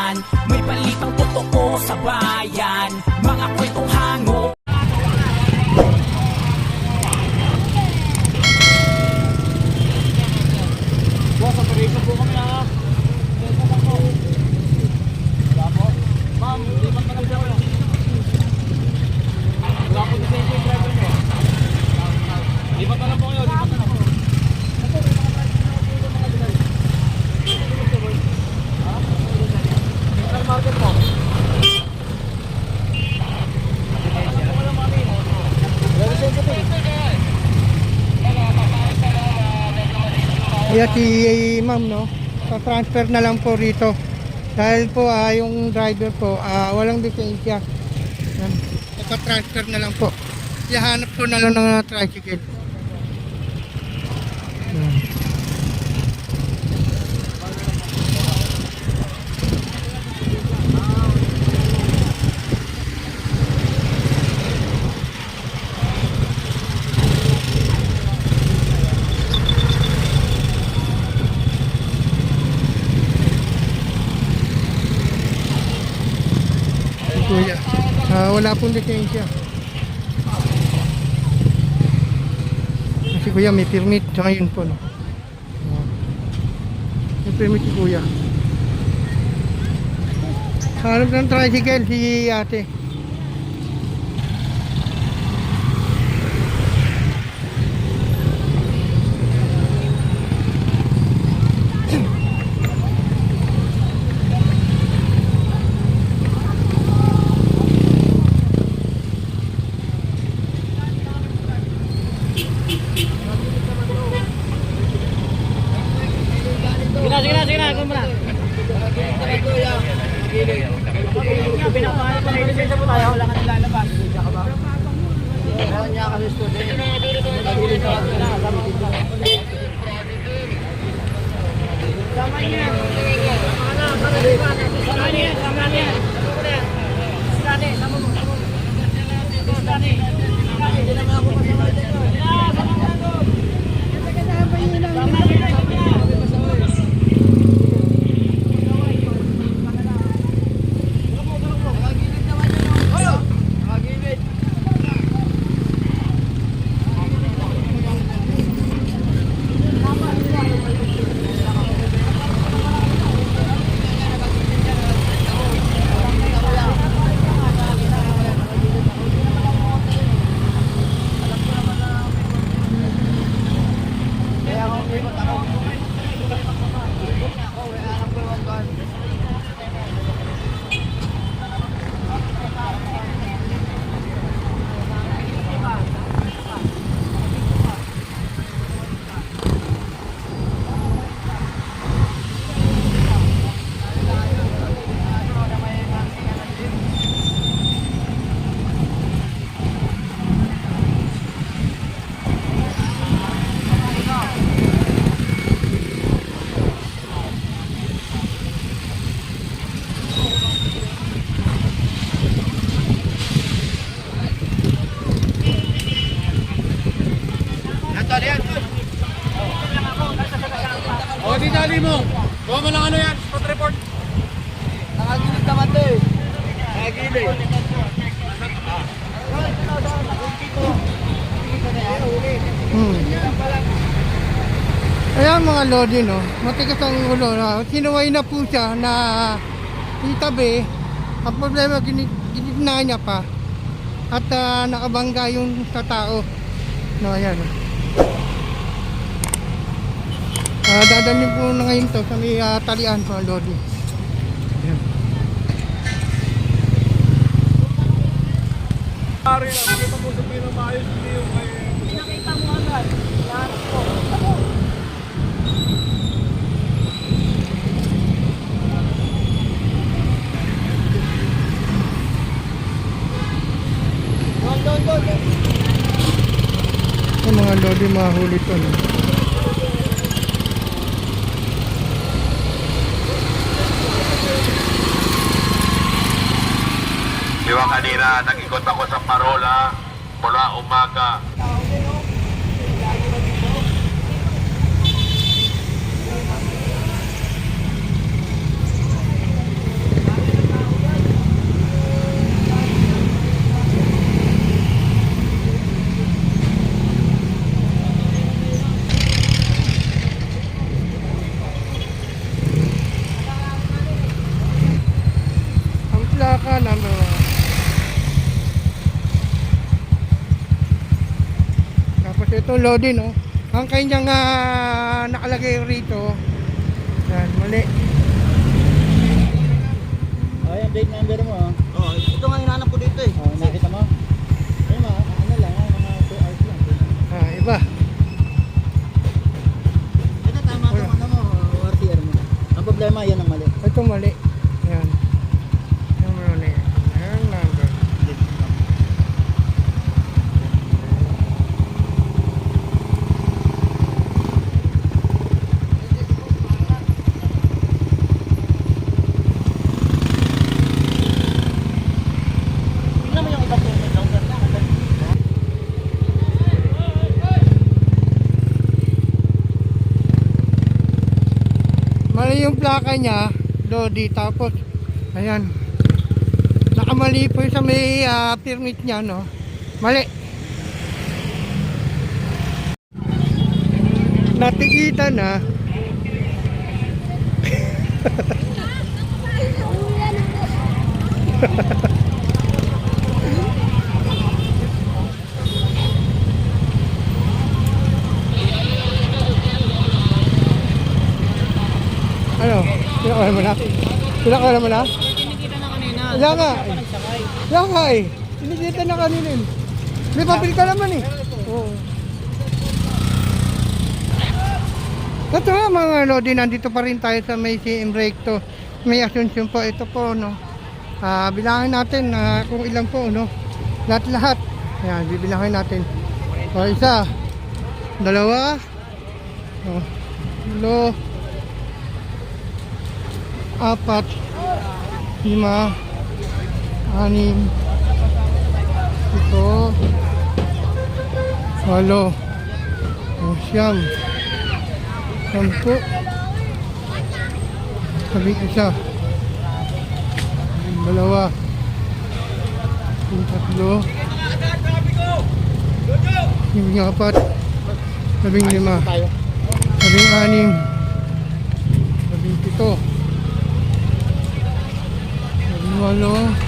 yan. May balitang totoo sa bayan, mga kwentong hango. Boss, sa Parisa po kami ha. Wala po. Ma'am, lipat na lang po kayo. Wala po din yung driver nyo. Lipat na lang po kayo, lipat na lang po. Central Market po. Very sensitive. Kaya si ma'am, no, pa-transfer na lang po rito dahil po yung driver po walang lisensya. Pa-transfer na lang po, ihanap po na lang ng tricycle. Kuya, wala pong lisensya. Kasi kuya may permit, tsaka yun po, no? May permit si kuya. Hanap ng tricycle si ate. Sige na, kumara. Pinapahal ko na yung lisensya po tayo, wala ka nilalabas. Lisensya ka ba? Meron niya kasi student. Sama niya. Sama niya. Stane, sama mo. Stane. Hindi naman ako pasama dito. Sama mo. Sama niya. O, dinali mo. Gawa mo lang ano yan, spot report. Nakagilid naman to eh. Nakagilid. Ayan mga lodi, no, matigas ang ulo, no? Sinuway na po siya na itabi. Ang problema, ginigna niya pa at nakabangga yung sa tao, no. Ayan, no. Dadalhin po na ngayon to sa may talian mga lodi. Ayan. Nakita mo sa pinamaayos hindi yung may... Nakita mo agad. Lahat po. Yung mga lodi mahuli to, no? Diba kanina, nag-ikot ako sa Parola mula umaga. plaka number 1. Tapos ito loading, oh. Ang kanyang nakalagay rito. Yan, mali. Ay, ang date number mo ah. Oh, ito nga hinanap ko dito eh. Oh, nakita mo? Ay, ano lang, mga 2 hours lang. Iba. Ito tama itong ano mo, RTR mo. Ang problema, yan ang mali. Ito mali. Yan. Yung mali. Yan, number. Tingnan mo yung ibang payment lang sir. Mali yung plaka niya, Lodi, tapos ayan, nakamali po yung sa may permit niya, no? Mali. Natikitan na. Ano? Pinakawala mo na? Pinakawala mo na? Kinikita na kanina. Wala nga. Nagsakay. Wala nga eh. Sinikita na kanina eh. May papel ka naman eh. Oo. Ito nga mga Lodi, nandito pa rin tayo sa may CM Recto. May Asuncion po. Ito po, no. Bilangin natin kung ilan po, no. Lahat-lahat. Ayan, bibilangin natin. O, isa. Dalawa. O, lo. Apat. 5. 6. 7. 8. O, 9. 10. Sabing isa. Sabing dalawa. Sabing tatlo. Sabing apat. Sabing 5. Tayo. Sabing 6. Sabing 7. Sabing 8.